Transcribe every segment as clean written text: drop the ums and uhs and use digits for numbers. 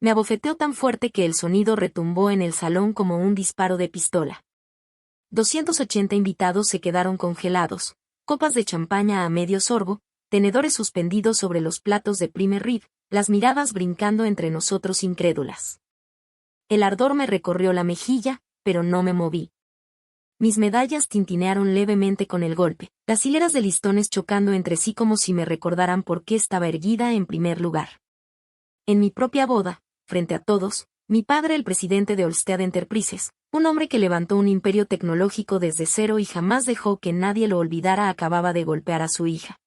Me abofeteó tan fuerte que el sonido retumbó en el salón como un disparo de pistola. 280 invitados se quedaron congelados, copas de champaña a medio sorbo, tenedores suspendidos sobre los platos de prime rib, las miradas brincando entre nosotros incrédulas. El ardor me recorrió la mejilla, pero no me moví. Mis medallas tintinearon levemente con el golpe, las hileras de listones chocando entre sí como si me recordaran por qué estaba erguida en primer lugar. En mi propia boda, frente a todos, mi padre, el presidente de Olstead Enterprises, un hombre que levantó un imperio tecnológico desde cero y jamás dejó que nadie lo olvidara, acababa de golpear a su hija.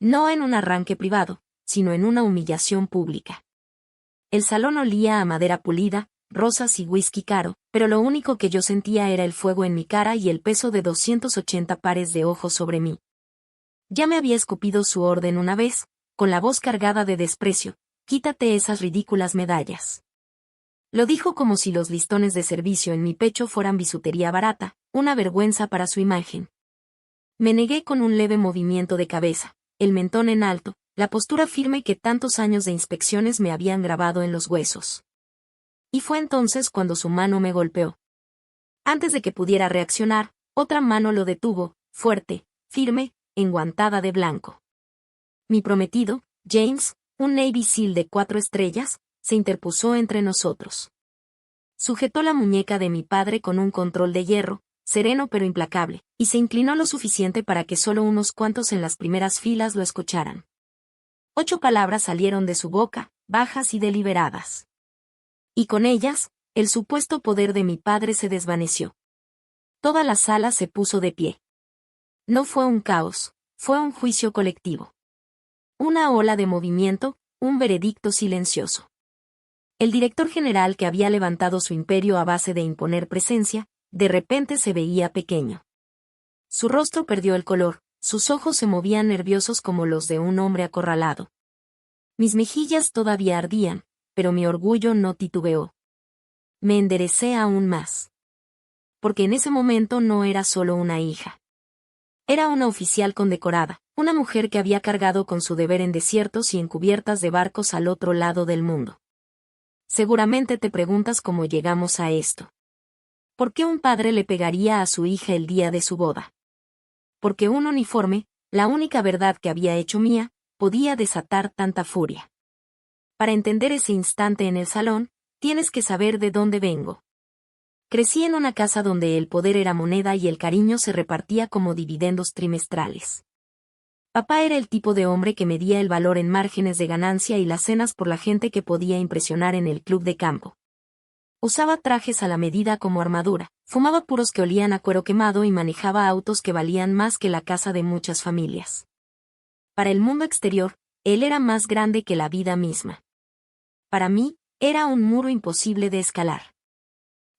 No en un arranque privado, sino en una humillación pública. El salón olía a madera pulida, rosas y whisky caro, pero lo único que yo sentía era el fuego en mi cara y el peso de 280 pares de ojos sobre mí. Ya me había escupido su orden una vez, con la voz cargada de desprecio: quítate esas ridículas medallas. Lo dijo como si los listones de servicio en mi pecho fueran bisutería barata, una vergüenza para su imagen. Me negué con un leve movimiento de cabeza, el mentón en alto, la postura firme que tantos años de inspecciones me habían grabado en los huesos. Y fue entonces cuando su mano me golpeó. Antes de que pudiera reaccionar, otra mano lo detuvo, fuerte, firme, enguantada de blanco. Mi prometido, James, un Navy SEAL de 4 estrellas, se interpuso entre nosotros. Sujetó la muñeca de mi padre con un control de hierro, sereno pero implacable, y se inclinó lo suficiente para que solo unos cuantos en las primeras filas lo escucharan. 8 palabras salieron de su boca, bajas y deliberadas. Y con ellas, el supuesto poder de mi padre se desvaneció. Toda la sala se puso de pie. No fue un caos, fue un juicio colectivo. Una ola de movimiento, un veredicto silencioso. El director general, que había levantado su imperio a base de imponer presencia, de repente se veía pequeño. Su rostro perdió el color, sus ojos se movían nerviosos como los de un hombre acorralado. Mis mejillas todavía ardían, pero mi orgullo no titubeó. Me enderecé aún más. Porque en ese momento no era solo una hija. Era una oficial condecorada, una mujer que había cargado con su deber en desiertos y en cubiertas de barcos al otro lado del mundo. Seguramente te preguntas cómo llegamos a esto. ¿Por qué un padre le pegaría a su hija el día de su boda? Porque un uniforme, la única verdad que había hecho mía, podía desatar tanta furia. Para entender ese instante en el salón, tienes que saber de dónde vengo. Crecí en una casa donde el poder era moneda y el cariño se repartía como dividendos trimestrales. Papá era el tipo de hombre que medía el valor en márgenes de ganancia y las cenas por la gente que podía impresionar en el club de campo. Usaba trajes a la medida como armadura, fumaba puros que olían a cuero quemado y manejaba autos que valían más que la casa de muchas familias. Para el mundo exterior, él era más grande que la vida misma. Para mí, era un muro imposible de escalar.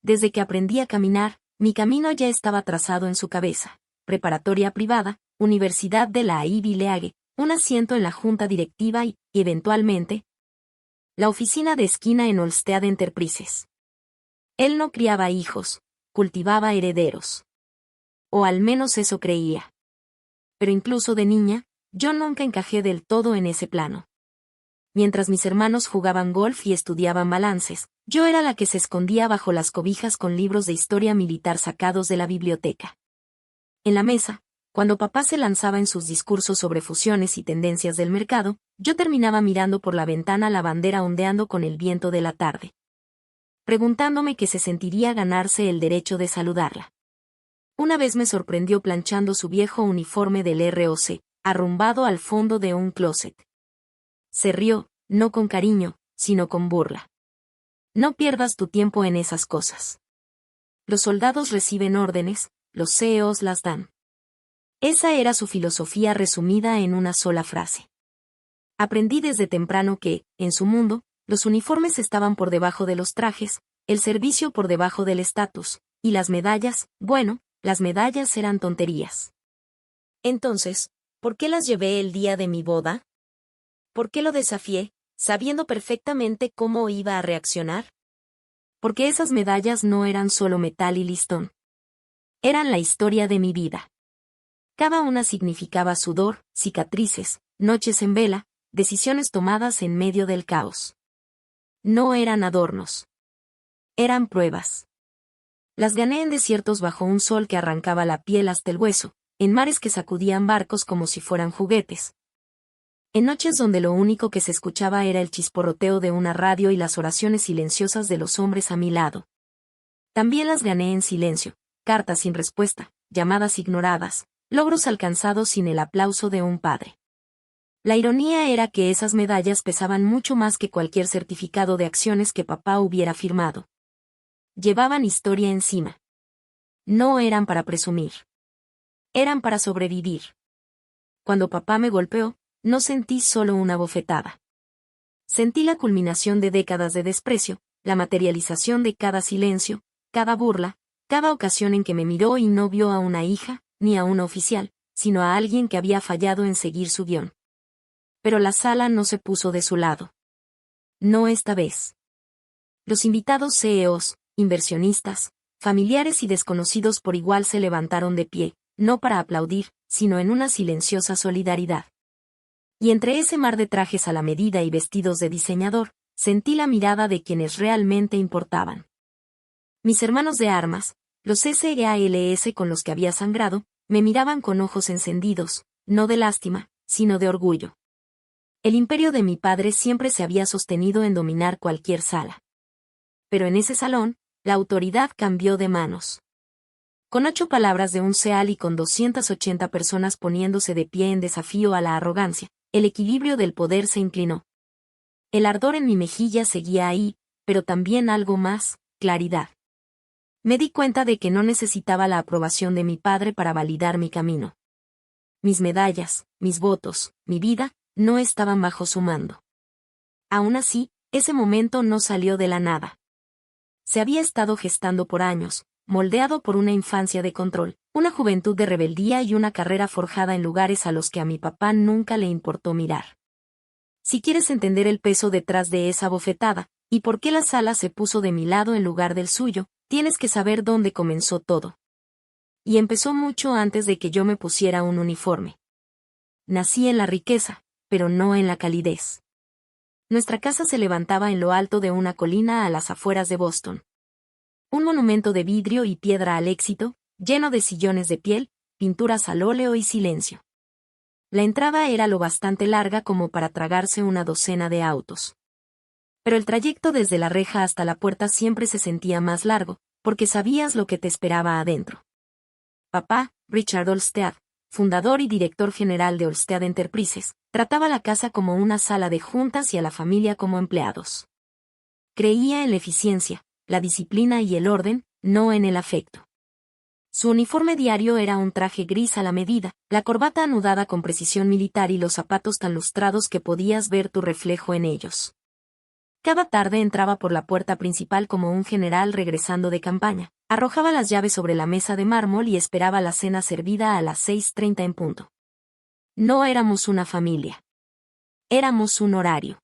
Desde que aprendí a caminar, mi camino ya estaba trazado en su cabeza: preparatoria privada, universidad de la Ivy League, un asiento en la junta directiva y, eventualmente, la oficina de esquina en Olstead Enterprises. Él no criaba hijos, cultivaba herederos. O al menos eso creía. Pero incluso de niña, yo nunca encajé del todo en ese plano. Mientras mis hermanos jugaban golf y estudiaban balances, yo era la que se escondía bajo las cobijas con libros de historia militar sacados de la biblioteca. En la mesa, cuando papá se lanzaba en sus discursos sobre fusiones y tendencias del mercado, yo terminaba mirando por la ventana la bandera ondeando con el viento de la tarde, preguntándome qué se sentiría ganarse el derecho de saludarla. Una vez me sorprendió planchando su viejo uniforme del ROC, arrumbado al fondo de un closet. Se rió, no con cariño, sino con burla. No pierdas tu tiempo en esas cosas. Los soldados reciben órdenes, los CEOs las dan. Esa era su filosofía resumida en una sola frase. Aprendí desde temprano que, en su mundo, los uniformes estaban por debajo de los trajes, el servicio por debajo del estatus, y las medallas, bueno, las medallas eran tonterías. Entonces, ¿por qué las llevé el día de mi boda? ¿Por qué lo desafié, sabiendo perfectamente cómo iba a reaccionar? Porque esas medallas no eran solo metal y listón. Eran la historia de mi vida. Cada una significaba sudor, cicatrices, noches en vela, decisiones tomadas en medio del caos. No eran adornos. Eran pruebas. Las gané en desiertos bajo un sol que arrancaba la piel hasta el hueso, en mares que sacudían barcos como si fueran juguetes. En noches donde lo único que se escuchaba era el chisporroteo de una radio y las oraciones silenciosas de los hombres a mi lado. También las gané en silencio, cartas sin respuesta, llamadas ignoradas, logros alcanzados sin el aplauso de un padre. La ironía era que esas medallas pesaban mucho más que cualquier certificado de acciones que papá hubiera firmado. Llevaban historia encima. No eran para presumir. Eran para sobrevivir. Cuando papá me golpeó, no sentí solo una bofetada. Sentí la culminación de décadas de desprecio, la materialización de cada silencio, cada burla, cada ocasión en que me miró y no vio a una hija, ni a una oficial, sino a alguien que había fallado en seguir su guión. Pero la sala no se puso de su lado. No esta vez. Los invitados CEOs, inversionistas, familiares y desconocidos por igual se levantaron de pie, no para aplaudir, sino en una silenciosa solidaridad. Y entre ese mar de trajes a la medida y vestidos de diseñador, sentí la mirada de quienes realmente importaban. Mis hermanos de armas, los SEALS con los que había sangrado, me miraban con ojos encendidos, no de lástima, sino de orgullo. El imperio de mi padre siempre se había sostenido en dominar cualquier sala. Pero en ese salón, la autoridad cambió de manos. Con 8 palabras de un SEAL y con 280 personas poniéndose de pie en desafío a la arrogancia, el equilibrio del poder se inclinó. El ardor en mi mejilla seguía ahí, pero también algo más, claridad. Me di cuenta de que no necesitaba la aprobación de mi padre para validar mi camino. Mis medallas, mis votos, mi vida, no estaban bajo su mando. Aún así, ese momento no salió de la nada. Se había estado gestando por años, moldeado por una infancia de control, una juventud de rebeldía y una carrera forjada en lugares a los que a mi papá nunca le importó mirar. Si quieres entender el peso detrás de esa bofetada, y por qué la sala se puso de mi lado en lugar del suyo, tienes que saber dónde comenzó todo. Y empezó mucho antes de que yo me pusiera un uniforme. Nací en la riqueza, pero no en la calidez. Nuestra casa se levantaba en lo alto de una colina a las afueras de Boston. Un monumento de vidrio y piedra al éxito, lleno de sillones de piel, pinturas al óleo y silencio. La entrada era lo bastante larga como para tragarse una docena de autos. Pero el trayecto desde la reja hasta la puerta siempre se sentía más largo, porque sabías lo que te esperaba adentro. Papá, Richard Olmsted, fundador y director general de Olmsted Enterprises, trataba la casa como una sala de juntas y a la familia como empleados. Creía en la eficiencia, la disciplina y el orden, no en el afecto. Su uniforme diario era un traje gris a la medida, la corbata anudada con precisión militar y los zapatos tan lustrados que podías ver tu reflejo en ellos. Cada tarde entraba por la puerta principal como un general regresando de campaña, arrojaba las llaves sobre la mesa de mármol y esperaba la cena servida a las 6:30 en punto. No éramos una familia. Éramos un horario.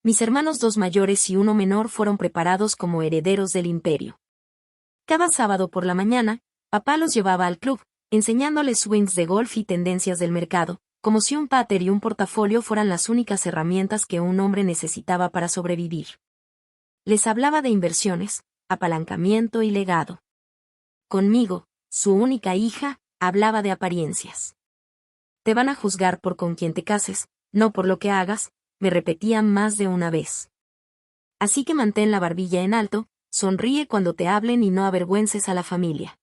Mis hermanos 2 mayores y uno menor fueron preparados como herederos del imperio. Cada sábado por la mañana, papá los llevaba al club, enseñándoles swings de golf y tendencias del mercado, como si un pater y un portafolio fueran las únicas herramientas que un hombre necesitaba para sobrevivir. Les hablaba de inversiones, apalancamiento y legado. Conmigo, su única hija, hablaba de apariencias. Te van a juzgar por con quien te cases, no por lo que hagas, me repetía más de una vez. Así que mantén la barbilla en alto, sonríe cuando te hablen y no avergüences a la familia.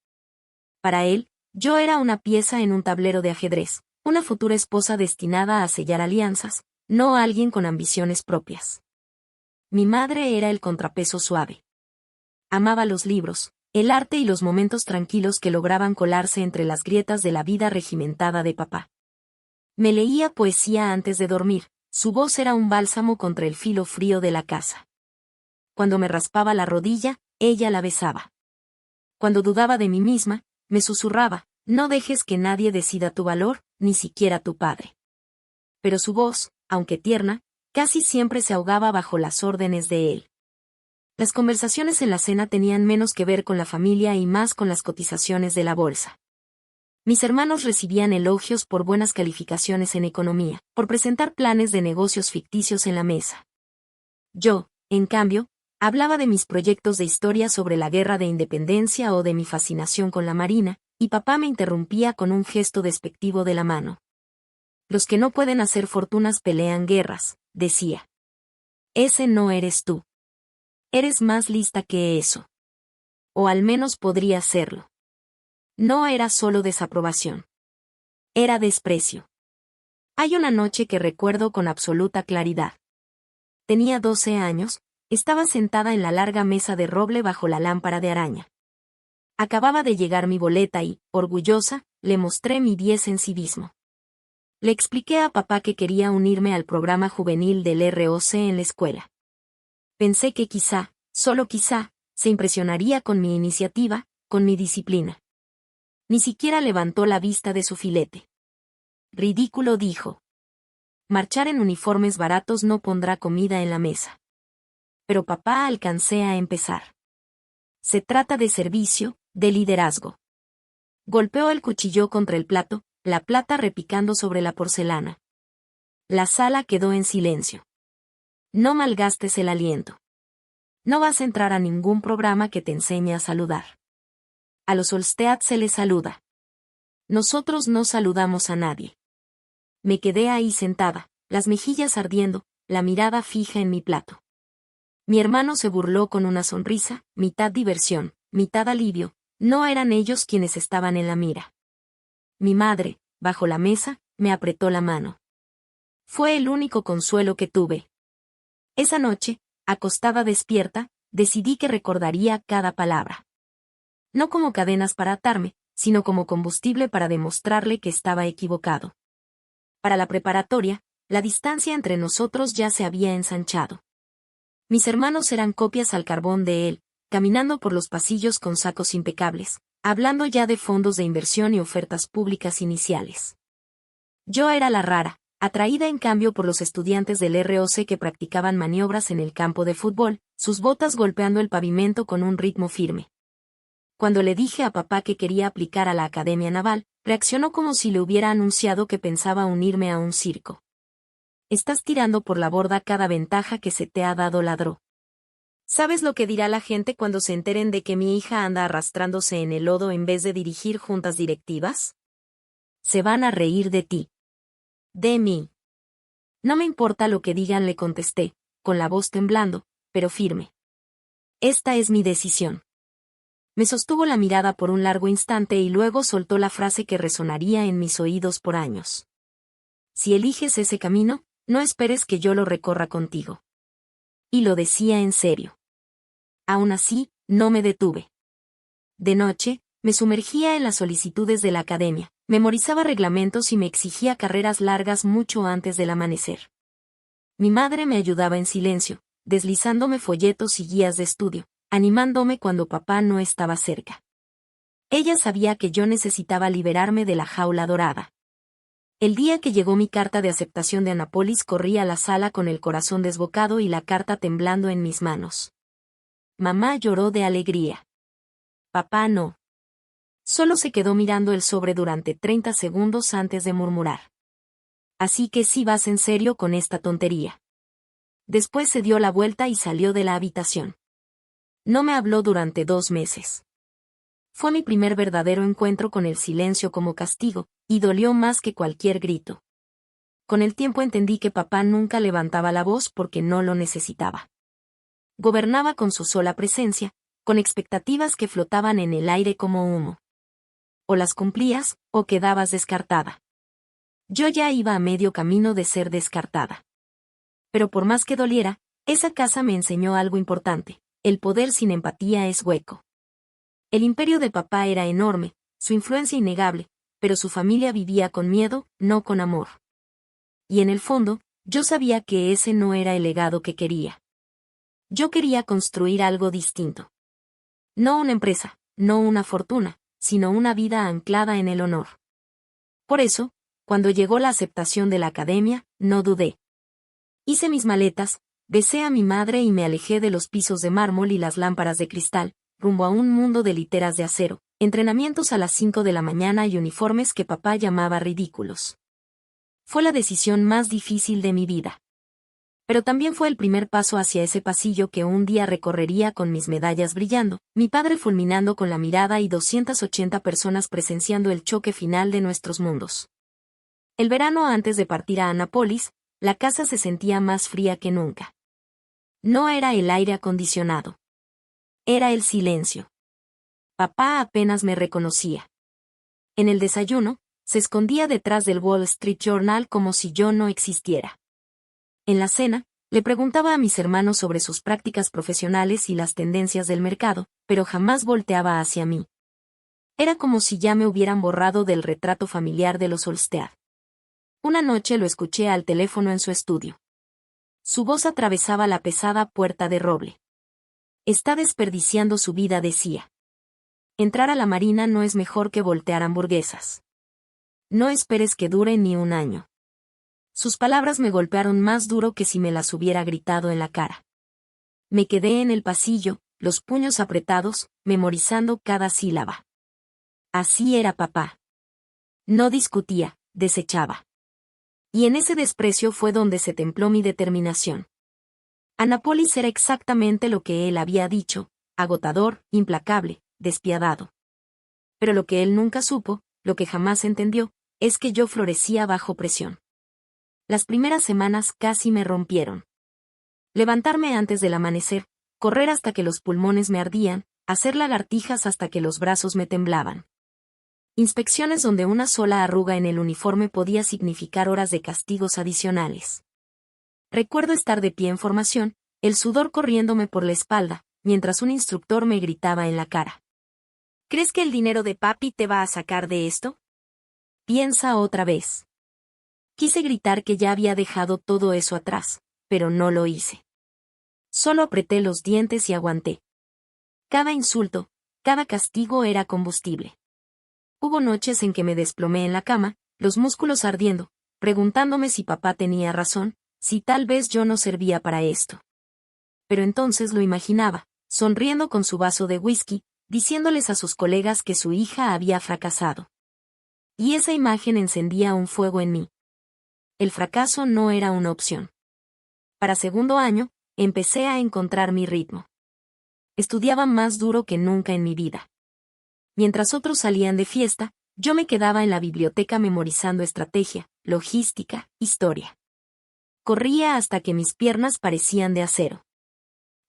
Para él, yo era una pieza en un tablero de ajedrez, una futura esposa destinada a sellar alianzas, no alguien con ambiciones propias. Mi madre era el contrapeso suave. Amaba los libros, el arte y los momentos tranquilos que lograban colarse entre las grietas de la vida regimentada de papá. Me leía poesía antes de dormir, su voz era un bálsamo contra el filo frío de la casa. Cuando me raspaba la rodilla, ella la besaba. Cuando dudaba de mí misma, me susurraba, no dejes que nadie decida tu valor, ni siquiera tu padre. Pero su voz, aunque tierna, casi siempre se ahogaba bajo las órdenes de él. Las conversaciones en la cena tenían menos que ver con la familia y más con las cotizaciones de la bolsa. Mis hermanos recibían elogios por buenas calificaciones en economía, por presentar planes de negocios ficticios en la mesa. Yo, En cambio, hablaba de mis proyectos de historia sobre la guerra de independencia o de mi fascinación con la marina, y papá me interrumpía con un gesto despectivo de la mano. Los que no pueden hacer fortunas pelean guerras, decía. Ese no eres tú. Eres más lista que eso. O al menos podría serlo. No era solo desaprobación. Era desprecio. Hay una noche que recuerdo con absoluta claridad. Tenía 12 años, estaba sentada en la larga mesa de roble bajo la lámpara de araña. Acababa de llegar mi boleta y, orgullosa, le mostré mi 10 en civismo. Le expliqué a papá que quería unirme al programa juvenil del ROC en la escuela. Pensé que quizá, solo quizá, se impresionaría con mi iniciativa, con mi disciplina. Ni siquiera levantó la vista de su filete. Ridículo, dijo. Marchar en uniformes baratos no pondrá comida en la mesa. Pero papá, alcancé a empezar. Se trata de servicio, de liderazgo. Golpeó el cuchillo contra el plato, la plata repicando sobre la porcelana. La sala quedó en silencio. No malgastes el aliento. No vas a entrar a ningún programa que te enseñe a saludar. A los Olmsted se les saluda. Nosotros no saludamos a nadie. Me quedé ahí sentada, las mejillas ardiendo, la mirada fija en mi plato. Mi hermano se burló con una sonrisa, mitad diversión, mitad alivio. No eran ellos quienes estaban en la mira. Mi madre, bajo la mesa, me apretó la mano. Fue el único consuelo que tuve. Esa noche, acostada despierta, decidí que recordaría cada palabra. No como cadenas para atarme, sino como combustible para demostrarle que estaba equivocado. Para la preparatoria, la distancia entre nosotros ya se había ensanchado. Mis hermanos eran copias al carbón de él, caminando por los pasillos con sacos impecables, hablando ya de fondos de inversión y ofertas públicas iniciales. Yo era la rara, atraída en cambio por los estudiantes del ROC que practicaban maniobras en el campo de fútbol, sus botas golpeando el pavimento con un ritmo firme. Cuando le dije a papá que quería aplicar a la Academia Naval, reaccionó como si le hubiera anunciado que pensaba unirme a un circo. Estás tirando por la borda cada ventaja que se te ha dado, ladró. ¿Sabes lo que dirá la gente cuando se enteren de que mi hija anda arrastrándose en el lodo en vez de dirigir juntas directivas? Se van a reír de ti. De mí. No me importa lo que digan, le contesté, con la voz temblando, pero firme. Esta es mi decisión. Me sostuvo la mirada por un largo instante y luego soltó la frase que resonaría en mis oídos por años. Si eliges ese camino, no esperes que yo lo recorra contigo. Y lo decía en serio. Aún así, no me detuve. De noche, me sumergía en las solicitudes de la academia, memorizaba reglamentos y me exigía carreras largas mucho antes del amanecer. Mi madre me ayudaba en silencio, deslizándome folletos y guías de estudio, animándome cuando papá no estaba cerca. Ella sabía que yo necesitaba liberarme de la jaula dorada. El día que llegó mi carta de aceptación de Anápolis corrí a la sala con el corazón desbocado y la carta temblando en mis manos. Mamá lloró de alegría. Papá no. Solo se quedó mirando el sobre durante 30 segundos antes de murmurar. Así que sí vas en serio con esta tontería. Después se dio la vuelta y salió de la habitación. No me habló durante 2 meses. Fue mi primer verdadero encuentro con el silencio como castigo, y dolió más que cualquier grito. Con el tiempo entendí que papá nunca levantaba la voz porque no lo necesitaba. Gobernaba con su sola presencia, con expectativas que flotaban en el aire como humo. O las cumplías, o quedabas descartada. Yo ya iba a medio camino de ser descartada. Pero por más que doliera, esa casa me enseñó algo importante: el poder sin empatía es hueco. El imperio de papá era enorme, su influencia innegable, pero su familia vivía con miedo, no con amor. Y en el fondo, yo sabía que ese no era el legado que quería. Yo quería construir algo distinto. No una empresa, no una fortuna, sino una vida anclada en el honor. Por eso, cuando llegó la aceptación de la academia, no dudé. Hice mis maletas, besé a mi madre y me alejé de los pisos de mármol y las lámparas de cristal, rumbo a un mundo de literas de acero, entrenamientos a las 5 de la mañana y uniformes que papá llamaba ridículos. Fue la decisión más difícil de mi vida. Pero también fue el primer paso hacia ese pasillo que un día recorrería con mis medallas brillando, mi padre fulminando con la mirada y 280 personas presenciando el choque final de nuestros mundos. El verano antes de partir a Annapolis, la casa se sentía más fría que nunca. No era el aire acondicionado. Era el silencio. Papá apenas me reconocía. En el desayuno, se escondía detrás del Wall Street Journal como si yo no existiera. En la cena, le preguntaba a mis hermanos sobre sus prácticas profesionales y las tendencias del mercado, pero jamás volteaba hacia mí. Era como si ya me hubieran borrado del retrato familiar de los Olmsted. Una noche lo escuché al teléfono en su estudio. Su voz atravesaba la pesada puerta de roble. Está desperdiciando su vida, decía. Entrar a la marina no es mejor que voltear hamburguesas. No esperes que dure ni un año. Sus palabras me golpearon más duro que si me las hubiera gritado en la cara. Me quedé en el pasillo, los puños apretados, memorizando cada sílaba. Así era papá. No discutía, desechaba. Y en ese desprecio fue donde se templó mi determinación. Annapolis era exactamente lo que él había dicho, agotador, implacable, despiadado. Pero lo que él nunca supo, lo que jamás entendió, es que yo florecía bajo presión. Las primeras semanas casi me rompieron. Levantarme antes del amanecer, correr hasta que los pulmones me ardían, hacer lagartijas hasta que los brazos me temblaban. Inspecciones donde una sola arruga en el uniforme podía significar horas de castigos adicionales. Recuerdo estar de pie en formación, el sudor corriéndome por la espalda, mientras un instructor me gritaba en la cara. ¿Crees que el dinero de papi te va a sacar de esto? Piensa otra vez. Quise gritar que ya había dejado todo eso atrás, pero no lo hice. Solo apreté los dientes y aguanté. Cada insulto, cada castigo era combustible. Hubo noches en que me desplomé en la cama, los músculos ardiendo, preguntándome si papá tenía razón, si tal vez yo no servía para esto. Pero entonces lo imaginaba, sonriendo con su vaso de whisky, diciéndoles a sus colegas que su hija había fracasado. Y esa imagen encendía un fuego en mí. El fracaso no era una opción. Para segundo año, empecé a encontrar mi ritmo. Estudiaba más duro que nunca en mi vida. Mientras otros salían de fiesta, yo me quedaba en la biblioteca memorizando estrategia, logística, historia. Corría hasta que mis piernas parecían de acero.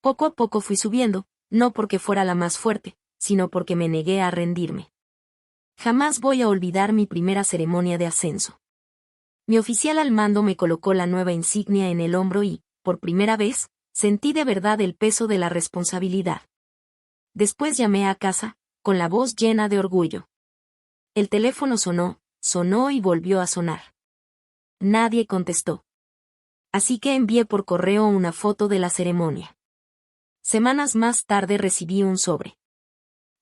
Poco a poco fui subiendo, no porque fuera la más fuerte, sino porque me negué a rendirme. Jamás voy a olvidar mi primera ceremonia de ascenso. Mi oficial al mando me colocó la nueva insignia en el hombro y, por primera vez, sentí de verdad el peso de la responsabilidad. Después llamé a casa, con la voz llena de orgullo. El teléfono sonó y volvió a sonar. Nadie contestó. Así que envié por correo una foto de la ceremonia. Semanas más tarde recibí un sobre.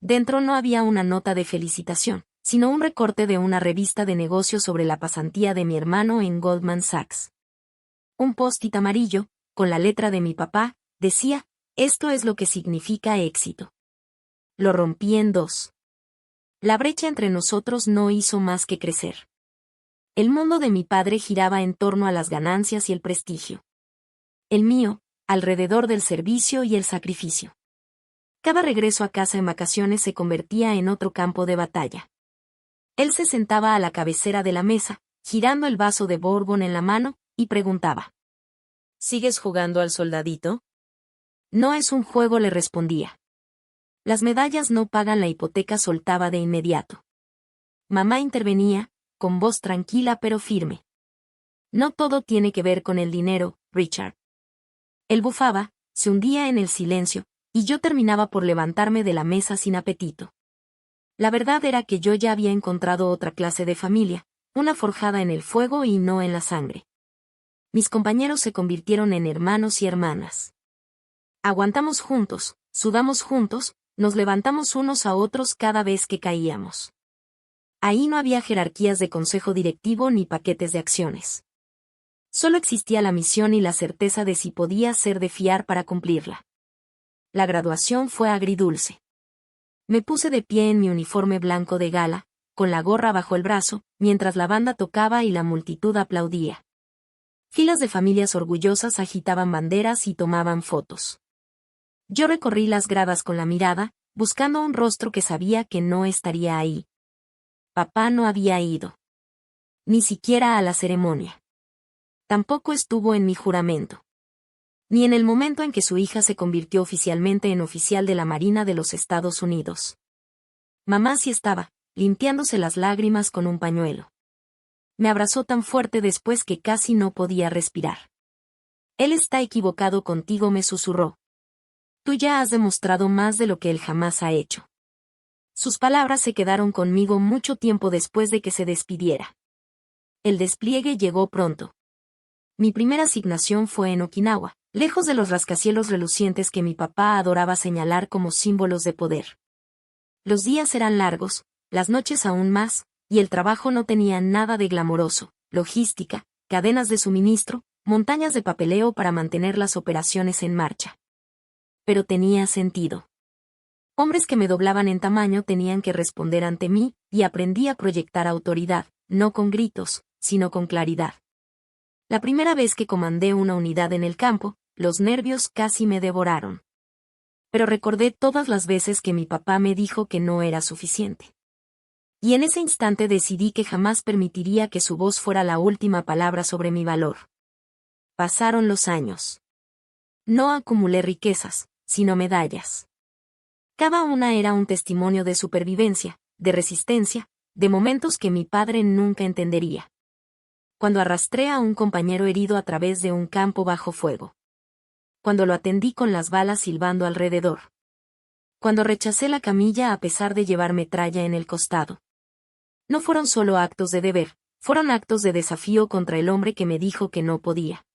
Dentro no había una nota de felicitación, sino un recorte de una revista de negocios sobre la pasantía de mi hermano en Goldman Sachs. Un post-it amarillo, con la letra de mi papá, decía, esto es lo que significa éxito. Lo rompí en dos. La brecha entre nosotros no hizo más que crecer. El mundo de mi padre giraba en torno a las ganancias y el prestigio. El mío, alrededor del servicio y el sacrificio. Cada regreso a casa en vacaciones se convertía en otro campo de batalla. Él se sentaba a la cabecera de la mesa, girando el vaso de bourbon en la mano, y preguntaba. ¿Sigues jugando al soldadito? No es un juego, le respondía. Las medallas no pagan la hipoteca, soltaba de inmediato. Mamá intervenía, con voz tranquila pero firme. No todo tiene que ver con el dinero, Richard. Él bufaba, se hundía en el silencio, y yo terminaba por levantarme de la mesa sin apetito. La verdad era que yo ya había encontrado otra clase de familia, una forjada en el fuego y no en la sangre. Mis compañeros se convirtieron en hermanos y hermanas. Aguantamos juntos, sudamos juntos, nos levantamos unos a otros cada vez que caíamos. Ahí no había jerarquías de consejo directivo ni paquetes de acciones. Solo existía la misión y la certeza de si podía ser de fiar para cumplirla. La graduación fue agridulce. Me puse de pie en mi uniforme blanco de gala, con la gorra bajo el brazo, mientras la banda tocaba y la multitud aplaudía. Filas de familias orgullosas agitaban banderas y tomaban fotos. Yo recorrí las gradas con la mirada, buscando un rostro que sabía que no estaría ahí. Papá no había ido. Ni siquiera a la ceremonia. Tampoco estuvo en mi juramento. Ni en el momento en que su hija se convirtió oficialmente en oficial de la Marina de los Estados Unidos. Mamá sí estaba, limpiándose las lágrimas con un pañuelo. Me abrazó tan fuerte después que casi no podía respirar. Él está equivocado contigo, me susurró. Tú ya has demostrado más de lo que él jamás ha hecho. Sus palabras se quedaron conmigo mucho tiempo después de que se despidiera. El despliegue llegó pronto. Mi primera asignación fue en Okinawa, lejos de los rascacielos relucientes que mi papá adoraba señalar como símbolos de poder. Los días eran largos, las noches aún más, y el trabajo no tenía nada de glamoroso: logística, cadenas de suministro, montañas de papeleo para mantener las operaciones en marcha. Pero tenía sentido. Hombres que me doblaban en tamaño tenían que responder ante mí, y aprendí a proyectar autoridad, no con gritos, sino con claridad. La primera vez que comandé una unidad en el campo, los nervios casi me devoraron. Pero recordé todas las veces que mi papá me dijo que no era suficiente. Y en ese instante decidí que jamás permitiría que su voz fuera la última palabra sobre mi valor. Pasaron los años. No acumulé riquezas, sino medallas. Cada una era un testimonio de supervivencia, de resistencia, de momentos que mi padre nunca entendería. Cuando arrastré a un compañero herido a través de un campo bajo fuego. Cuando lo atendí con las balas silbando alrededor. Cuando rechacé la camilla a pesar de llevar metralla en el costado. No fueron solo actos de deber, fueron actos de desafío contra el hombre que me dijo que no podía.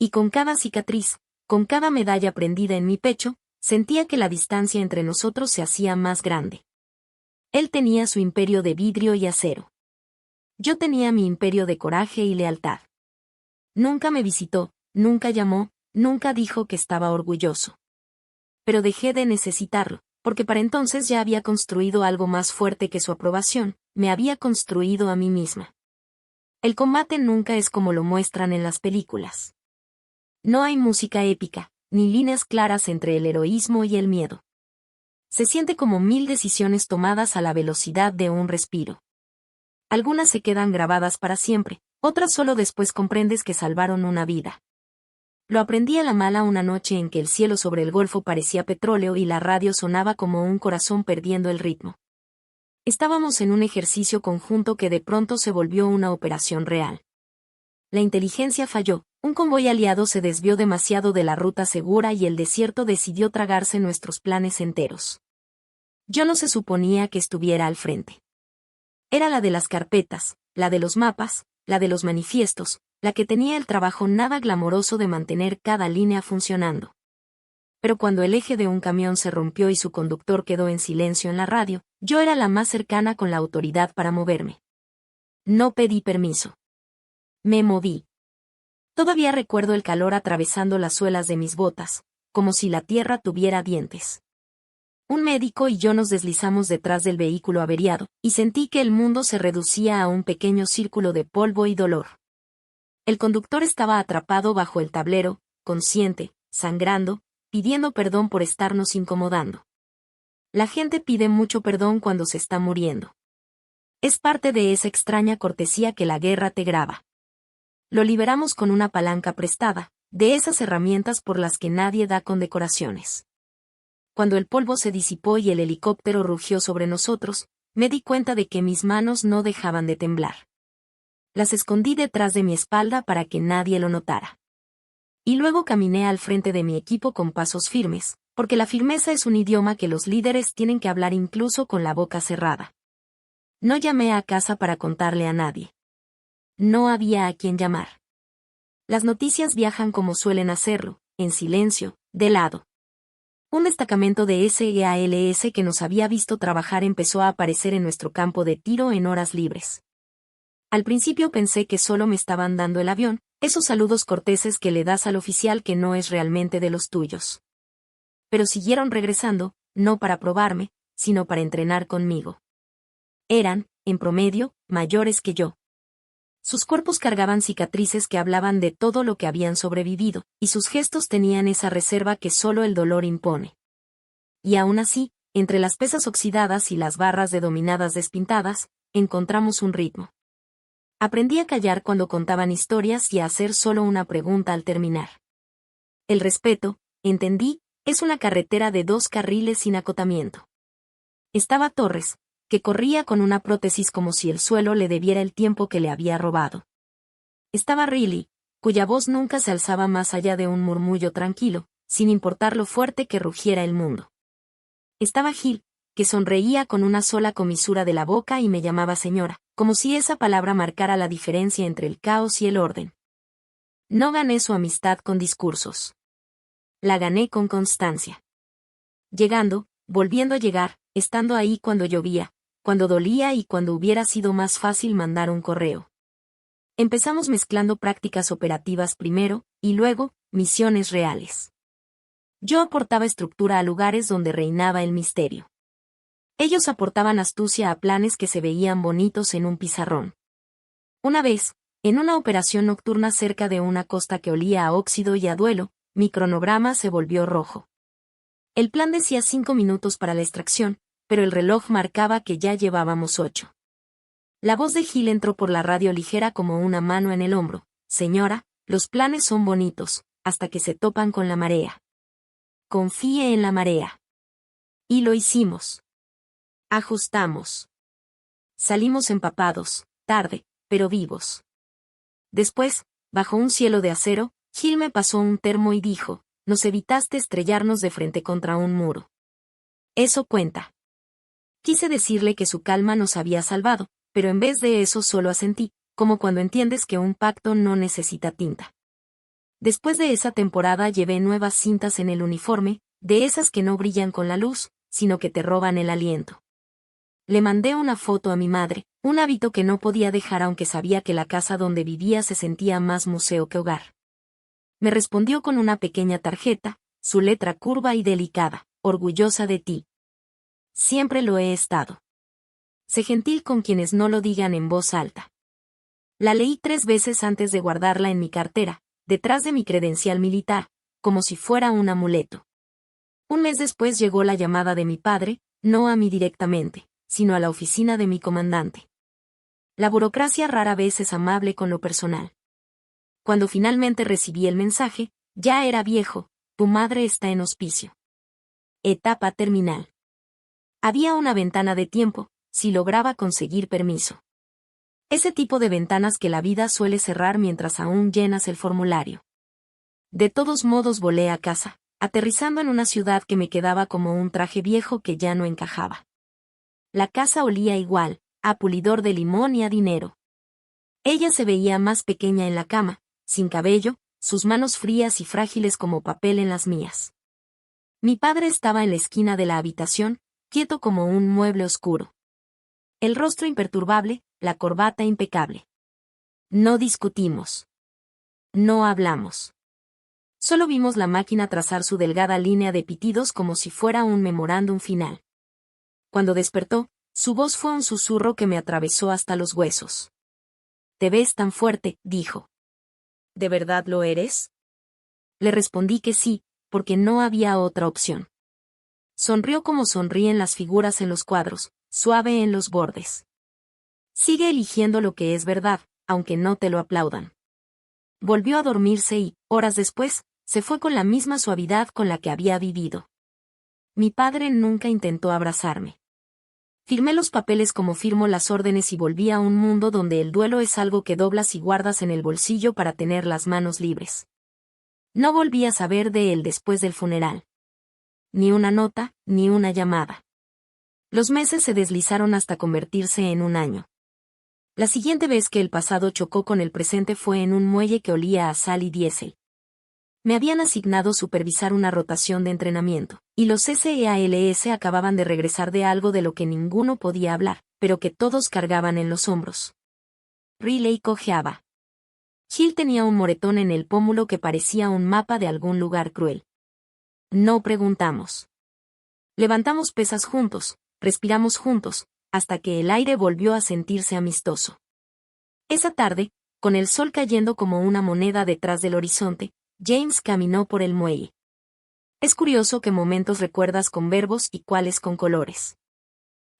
Y con cada cicatriz, con cada medalla prendida en mi pecho, sentía que la distancia entre nosotros se hacía más grande. Él tenía su imperio de vidrio y acero. Yo tenía mi imperio de coraje y lealtad. Nunca me visitó, nunca llamó, nunca dijo que estaba orgulloso. Pero dejé de necesitarlo, porque para entonces ya había construido algo más fuerte que su aprobación, me había construido a mí misma. El combate nunca es como lo muestran en las películas. No hay música épica, ni líneas claras entre el heroísmo y el miedo. Se siente como 1000 decisiones tomadas a la velocidad de un respiro. Algunas se quedan grabadas para siempre, otras solo después comprendes que salvaron una vida. Lo aprendí a la mala una noche en que el cielo sobre el Golfo parecía petróleo y la radio sonaba como un corazón perdiendo el ritmo. Estábamos en un ejercicio conjunto que de pronto se volvió una operación real. La inteligencia falló, un convoy aliado se desvió demasiado de la ruta segura y el desierto decidió tragarse nuestros planes enteros. Yo no se suponía que estuviera al frente. Era la de las carpetas, la de los mapas, la de los manifiestos, la que tenía el trabajo nada glamoroso de mantener cada línea funcionando. Pero cuando el eje de un camión se rompió y su conductor quedó en silencio en la radio, yo era la más cercana con la autoridad para moverme. No pedí permiso. Me moví. Todavía recuerdo el calor atravesando las suelas de mis botas, como si la tierra tuviera dientes. Un médico y yo nos deslizamos detrás del vehículo averiado, y sentí que el mundo se reducía a un pequeño círculo de polvo y dolor. El conductor estaba atrapado bajo el tablero, consciente, sangrando, pidiendo perdón por estarnos incomodando. La gente pide mucho perdón cuando se está muriendo. Es parte de esa extraña cortesía que la guerra te graba. Lo liberamos con una palanca prestada, de esas herramientas por las que nadie da condecoraciones. Cuando el polvo se disipó y el helicóptero rugió sobre nosotros, me di cuenta de que mis manos no dejaban de temblar. Las escondí detrás de mi espalda para que nadie lo notara. Y luego caminé al frente de mi equipo con pasos firmes, porque la firmeza es un idioma que los líderes tienen que hablar incluso con la boca cerrada. No llamé a casa para contarle a nadie. No había a quien llamar. Las noticias viajan como suelen hacerlo, en silencio, de lado. Un destacamento de SEALS que nos había visto trabajar empezó a aparecer en nuestro campo de tiro en horas libres. Al principio pensé que solo me estaban dando el avión, esos saludos corteses que le das al oficial que no es realmente de los tuyos. Pero siguieron regresando, no para probarme, sino para entrenar conmigo. Eran, en promedio, mayores que yo. Sus cuerpos cargaban cicatrices que hablaban de todo lo que habían sobrevivido, y sus gestos tenían esa reserva que solo el dolor impone. Y aún así, entre las pesas oxidadas y las barras de dominadas despintadas, encontramos un ritmo. Aprendí a callar cuando contaban historias y a hacer solo una pregunta al terminar. El respeto, entendí, es una carretera de 2 carriles sin acotamiento. Estaba Torres, que corría con una prótesis como si el suelo le debiera el tiempo que le había robado. Estaba Riley, cuya voz nunca se alzaba más allá de un murmullo tranquilo, sin importar lo fuerte que rugiera el mundo. Estaba Gil, que sonreía con una sola comisura de la boca y me llamaba señora, como si esa palabra marcara la diferencia entre el caos y el orden. No gané su amistad con discursos. La gané con constancia. Llegando, volviendo a llegar, estando ahí cuando llovía, cuando dolía y cuando hubiera sido más fácil mandar un correo. Empezamos mezclando prácticas operativas primero, y luego, misiones reales. Yo aportaba estructura a lugares donde reinaba el misterio. Ellos aportaban astucia a planes que se veían bonitos en un pizarrón. Una vez, en una operación nocturna cerca de una costa que olía a óxido y a duelo, mi cronograma se volvió rojo. El plan decía 5 minutos para la extracción, pero el reloj marcaba que ya llevábamos 8. La voz de Gil entró por la radio ligera como una mano en el hombro. Señora, los planes son bonitos, hasta que se topan con la marea. Confíe en la marea. Y lo hicimos. Ajustamos. Salimos empapados, tarde, pero vivos. Después, bajo un cielo de acero, Gil me pasó un termo y dijo, nos evitaste estrellarnos de frente contra un muro. Eso cuenta. Quise decirle que su calma nos había salvado, pero en vez de eso solo asentí, como cuando entiendes que un pacto no necesita tinta. Después de esa temporada llevé nuevas cintas en el uniforme, de esas que no brillan con la luz, sino que te roban el aliento. Le mandé una foto a mi madre, un hábito que no podía dejar aunque sabía que la casa donde vivía se sentía más museo que hogar. Me respondió con una pequeña tarjeta, su letra curva y delicada, orgullosa de ti. Siempre lo he estado. Sé gentil con quienes no lo digan en voz alta. La leí 3 veces antes de guardarla en mi cartera, detrás de mi credencial militar, como si fuera un amuleto. Un mes después llegó la llamada de mi padre, no a mí directamente, sino a la oficina de mi comandante. La burocracia rara vez es amable con lo personal. Cuando finalmente recibí el mensaje, ya era viejo, tu madre está en hospicio. Etapa terminal. Había una ventana de tiempo, si lograba conseguir permiso. Ese tipo de ventanas que la vida suele cerrar mientras aún llenas el formulario. De todos modos volé a casa, aterrizando en una ciudad que me quedaba como un traje viejo que ya no encajaba. La casa olía igual, a pulidor de limón y a dinero. Ella se veía más pequeña en la cama, sin cabello, sus manos frías y frágiles como papel en las mías. Mi padre estaba en la esquina de la habitación, quieto como un mueble oscuro. El rostro imperturbable, la corbata impecable. No discutimos. No hablamos. Solo vimos la máquina trazar su delgada línea de pitidos como si fuera un memorándum final. Cuando despertó, su voz fue un susurro que me atravesó hasta los huesos. Te ves tan fuerte, dijo. ¿De verdad lo eres? Le respondí que sí, porque no había otra opción. Sonrió como sonríen las figuras en los cuadros, suave en los bordes. Sigue eligiendo lo que es verdad, aunque no te lo aplaudan. Volvió a dormirse y, horas después, se fue con la misma suavidad con la que había vivido. Mi padre nunca intentó abrazarme. Firmé los papeles como firmo las órdenes y volví a un mundo donde el duelo es algo que doblas y guardas en el bolsillo para tener las manos libres. No volví a saber de él después del funeral. Ni una nota, ni una llamada. Los meses se deslizaron hasta convertirse en un año. La siguiente vez que el pasado chocó con el presente fue en un muelle que olía a sal y diésel. Me habían asignado supervisar una rotación de entrenamiento, y los SEALS acababan de regresar de algo de lo que ninguno podía hablar, pero que todos cargaban en los hombros. Riley cojeaba. Gil tenía un moretón en el pómulo que parecía un mapa de algún lugar cruel. No preguntamos. Levantamos pesas juntos, respiramos juntos, hasta que el aire volvió a sentirse amistoso. Esa tarde, con el sol cayendo como una moneda detrás del horizonte, James caminó por el muelle. Es curioso qué momentos recuerdas con verbos y cuáles con colores.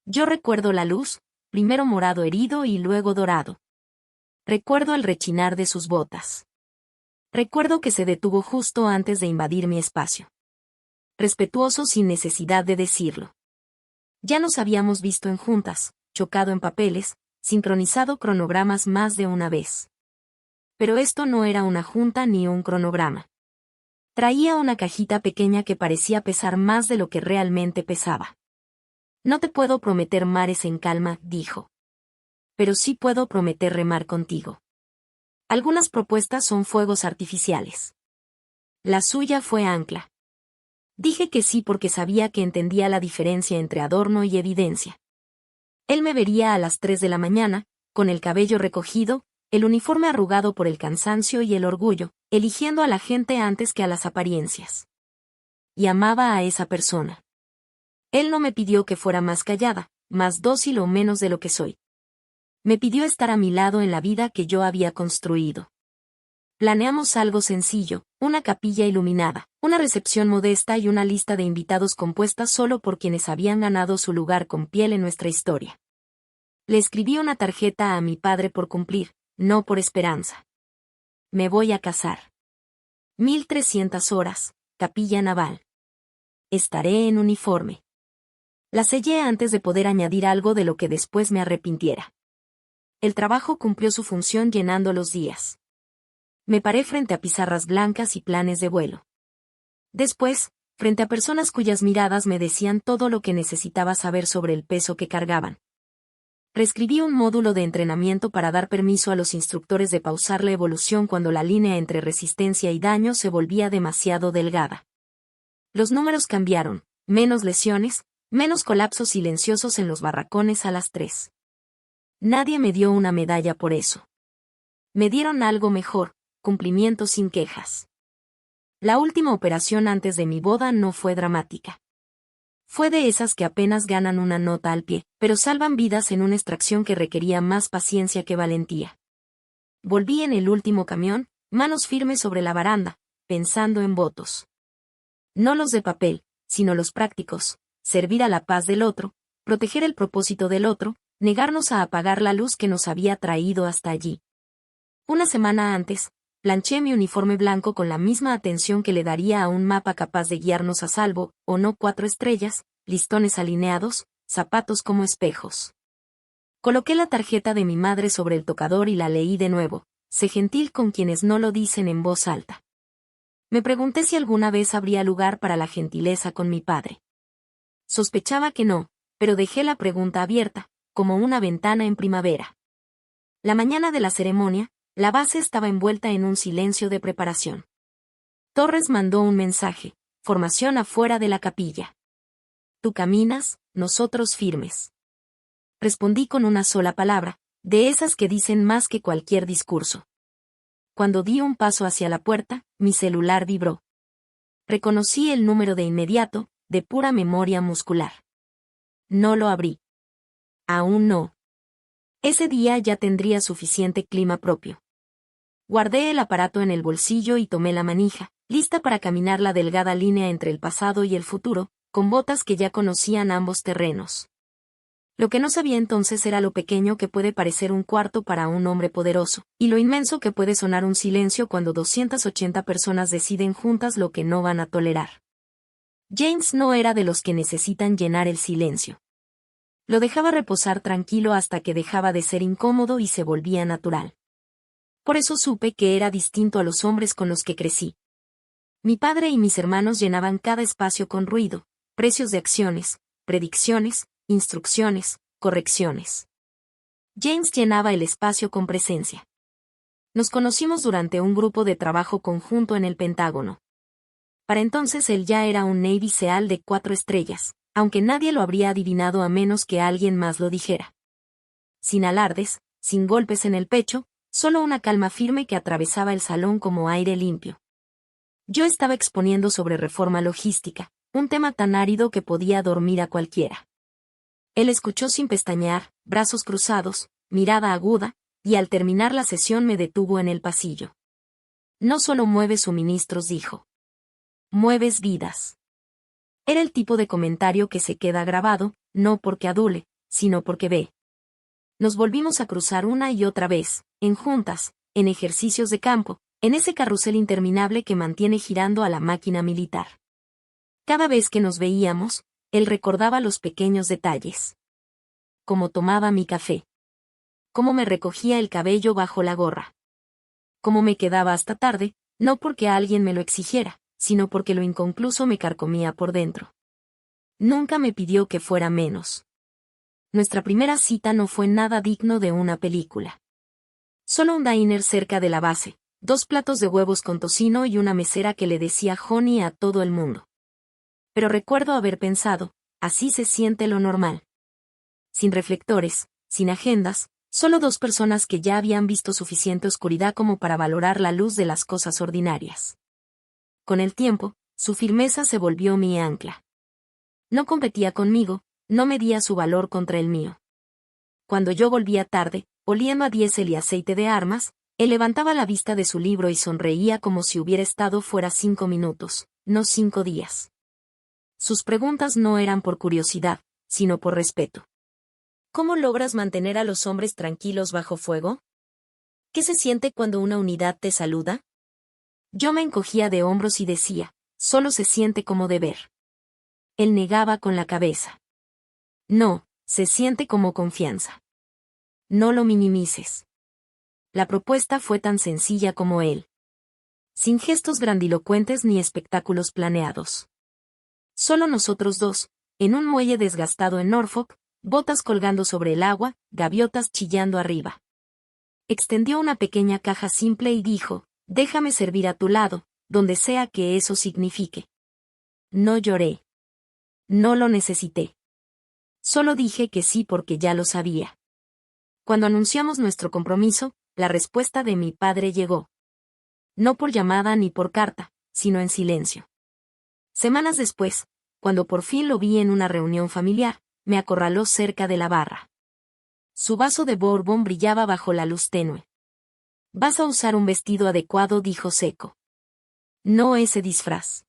Yo recuerdo la luz, primero morado herido y luego dorado. Recuerdo el rechinar de sus botas. Recuerdo que se detuvo justo antes de invadir mi espacio. Respetuoso sin necesidad de decirlo. Ya nos habíamos visto en juntas, chocado en papeles, sincronizado cronogramas más de una vez. Pero esto no era una junta ni un cronograma. Traía una cajita pequeña que parecía pesar más de lo que realmente pesaba. No te puedo prometer mares en calma, dijo. Pero sí puedo prometer remar contigo. Algunas propuestas son fuegos artificiales. La suya fue ancla. Dije que sí porque sabía que entendía la diferencia entre adorno y evidencia. Él me vería a las 3 de la mañana, con el cabello recogido, el uniforme arrugado por el cansancio y el orgullo, eligiendo a la gente antes que a las apariencias. Y amaba a esa persona. Él no me pidió que fuera más callada, más dócil o menos de lo que soy. Me pidió estar a mi lado en la vida que yo había construido. Planeamos algo sencillo, una capilla iluminada, una recepción modesta y una lista de invitados compuesta solo por quienes habían ganado su lugar con piel en nuestra historia. Le escribí una tarjeta a mi padre por cumplir, no por esperanza. Me voy a casar. 1300 horas, capilla naval. Estaré en uniforme. La sellé antes de poder añadir algo de lo que después me arrepintiera. El trabajo cumplió su función llenando los días. Me paré frente a pizarras blancas y planes de vuelo. Después, frente a personas cuyas miradas me decían todo lo que necesitaba saber sobre el peso que cargaban. Reescribí un módulo de entrenamiento para dar permiso a los instructores de pausar la evolución cuando la línea entre resistencia y daño se volvía demasiado delgada. Los números cambiaron, menos lesiones, menos colapsos silenciosos en los barracones a las 3. Nadie me dio una medalla por eso. Me dieron algo mejor, cumplimiento sin quejas. La última operación antes de mi boda no fue dramática. Fue de esas que apenas ganan una nota al pie, pero salvan vidas en una extracción que requería más paciencia que valentía. Volví en el último camión, manos firmes sobre la baranda, pensando en votos. No los de papel, sino los prácticos, servir a la paz del otro, proteger el propósito del otro, negarnos a apagar la luz que nos había traído hasta allí. Una semana antes, planché mi uniforme blanco con la misma atención que le daría a un mapa capaz de guiarnos a salvo, o no 4 estrellas, listones alineados, zapatos como espejos. Coloqué la tarjeta de mi madre sobre el tocador y la leí de nuevo, sé gentil con quienes no lo dicen en voz alta. Me pregunté si alguna vez habría lugar para la gentileza con mi padre. Sospechaba que no, pero dejé la pregunta abierta, como una ventana en primavera. La mañana de la ceremonia, la base estaba envuelta en un silencio de preparación. Torres mandó un mensaje: formación afuera de la capilla. Tú caminas, nosotros firmes. Respondí con una sola palabra, de esas que dicen más que cualquier discurso. Cuando di un paso hacia la puerta, mi celular vibró. Reconocí el número de inmediato, de pura memoria muscular. No lo abrí. Aún no. Ese día ya tendría suficiente clima propio. Guardé el aparato en el bolsillo y tomé la manija, lista para caminar la delgada línea entre el pasado y el futuro, con botas que ya conocían ambos terrenos. Lo que no sabía entonces era lo pequeño que puede parecer un cuarto para un hombre poderoso, y lo inmenso que puede sonar un silencio cuando 280 personas deciden juntas lo que no van a tolerar. James no era de los que necesitan llenar el silencio. Lo dejaba reposar tranquilo hasta que dejaba de ser incómodo y se volvía natural. Por eso supe que era distinto a los hombres con los que crecí. Mi padre y mis hermanos llenaban cada espacio con ruido, precios de acciones, predicciones, instrucciones, correcciones. James llenaba el espacio con presencia. Nos conocimos durante un grupo de trabajo conjunto en el Pentágono. Para entonces él ya era un Navy SEAL de 4 estrellas, aunque nadie lo habría adivinado a menos que alguien más lo dijera. Sin alardes, sin golpes en el pecho, solo una calma firme que atravesaba el salón como aire limpio. Yo estaba exponiendo sobre reforma logística, un tema tan árido que podía dormir a cualquiera. Él escuchó sin pestañear, brazos cruzados, mirada aguda, y al terminar la sesión me detuvo en el pasillo. No solo mueves suministros, dijo. Mueves vidas. Era el tipo de comentario que se queda grabado, no porque adule, sino porque ve. Nos volvimos a cruzar una y otra vez, en juntas, en ejercicios de campo, en ese carrusel interminable que mantiene girando a la máquina militar. Cada vez que nos veíamos, él recordaba los pequeños detalles. Cómo tomaba mi café. Cómo me recogía el cabello bajo la gorra. Cómo me quedaba hasta tarde, no porque alguien me lo exigiera, sino porque lo inconcluso me carcomía por dentro. Nunca me pidió que fuera menos. Nuestra primera cita no fue nada digno de una película. Solo un diner cerca de la base, 2 platos de huevos con tocino y una mesera que le decía honey a todo el mundo. Pero recuerdo haber pensado, así se siente lo normal. Sin reflectores, sin agendas, solo 2 personas que ya habían visto suficiente oscuridad como para valorar la luz de las cosas ordinarias. Con el tiempo, su firmeza se volvió mi ancla. No competía conmigo, no medía su valor contra el mío. Cuando yo volvía tarde, oliendo a diésel y aceite de armas, él levantaba la vista de su libro y sonreía como si hubiera estado fuera 5 minutos, no 5 días. Sus preguntas no eran por curiosidad, sino por respeto. ¿Cómo logras mantener a los hombres tranquilos bajo fuego? ¿Qué se siente cuando una unidad te saluda? Yo me encogía de hombros y decía, solo se siente como deber. Él negaba con la cabeza. No, se siente como confianza. No lo minimices. La propuesta fue tan sencilla como él. Sin gestos grandilocuentes ni espectáculos planeados. Solo nosotros 2, en un muelle desgastado en Norfolk, botas colgando sobre el agua, gaviotas chillando arriba. Extendió una pequeña caja simple y dijo, déjame servir a tu lado, donde sea que eso signifique. No lloré. No lo necesité. Solo dije que sí porque ya lo sabía. Cuando anunciamos nuestro compromiso, la respuesta de mi padre llegó. No por llamada ni por carta, sino en silencio. Semanas después, cuando por fin lo vi en una reunión familiar, me acorraló cerca de la barra. Su vaso de bourbon brillaba bajo la luz tenue. Vas a usar un vestido adecuado, dijo seco. No ese disfraz.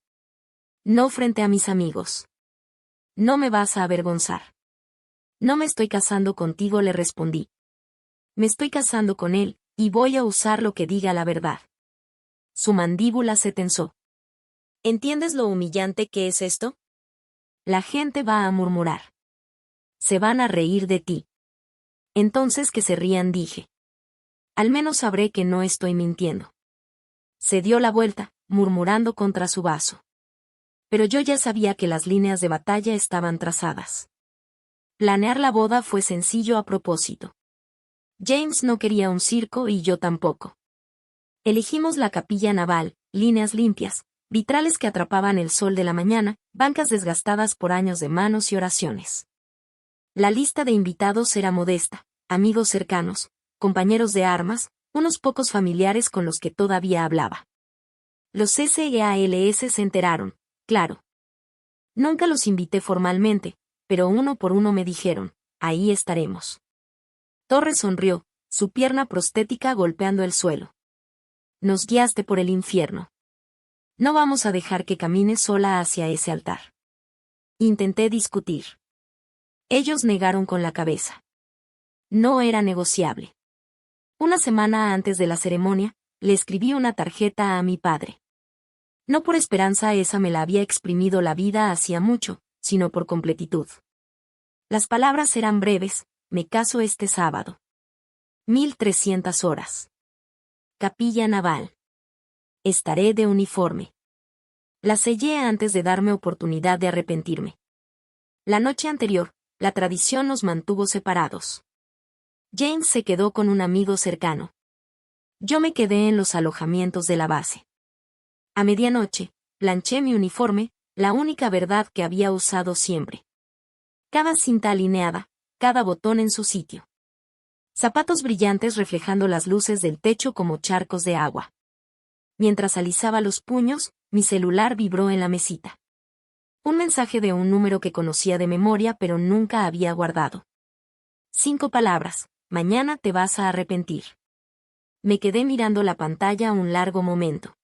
No frente a mis amigos. No me vas a avergonzar. No me estoy casando contigo, le respondí. Me estoy casando con él, y voy a usar lo que diga la verdad. Su mandíbula se tensó. ¿Entiendes lo humillante que es esto? La gente va a murmurar. Se van a reír de ti. Entonces que se rían, dije. Al menos sabré que no estoy mintiendo. Se dio la vuelta, murmurando contra su vaso. Pero yo ya sabía que las líneas de batalla estaban trazadas. Planear la boda fue sencillo a propósito. James no quería un circo y yo tampoco. Elegimos la capilla naval, líneas limpias, vitrales que atrapaban el sol de la mañana, bancas desgastadas por años de manos y oraciones. La lista de invitados era modesta, amigos cercanos, compañeros de armas, unos pocos familiares con los que todavía hablaba. Los SEALS se enteraron, claro. Nunca los invité formalmente, pero uno por uno me dijeron, ahí estaremos. Torres sonrió, su pierna prostética golpeando el suelo. Nos guiaste por el infierno. No vamos a dejar que camines sola hacia ese altar. Intenté discutir. Ellos negaron con la cabeza. No era negociable. Una semana antes de la ceremonia, le escribí una tarjeta a mi padre. No por esperanza, esa me la había exprimido la vida hacía mucho, sino por completitud. Las palabras eran breves: me caso este sábado. 1300 horas. Capilla naval. Estaré de uniforme. La sellé antes de darme oportunidad de arrepentirme. La noche anterior, la tradición nos mantuvo separados. James se quedó con un amigo cercano. Yo me quedé en los alojamientos de la base. A medianoche, planché mi uniforme, la única verdad que había usado siempre. Cada cinta alineada, cada botón en su sitio. Zapatos brillantes reflejando las luces del techo como charcos de agua. Mientras alisaba los puños, mi celular vibró en la mesita. Un mensaje de un número que conocía de memoria pero nunca había guardado. 5 palabras: mañana te vas a arrepentir. Me quedé mirando la pantalla un largo momento.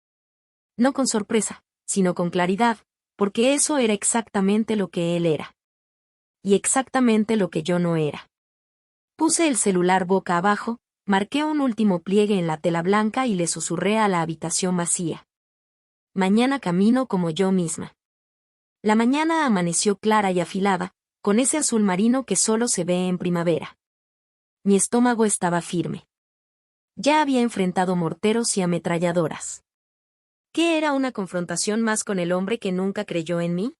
No con sorpresa, sino con claridad, porque eso era exactamente lo que él era. Y exactamente lo que yo no era. Puse el celular boca abajo, marqué un último pliegue en la tela blanca y le susurré a la habitación vacía. Mañana camino como yo misma. La mañana amaneció clara y afilada, con ese azul marino que solo se ve en primavera. Mi estómago estaba firme. Ya había enfrentado morteros y ametralladoras. ¿Qué era una confrontación más con el hombre que nunca creyó en mí?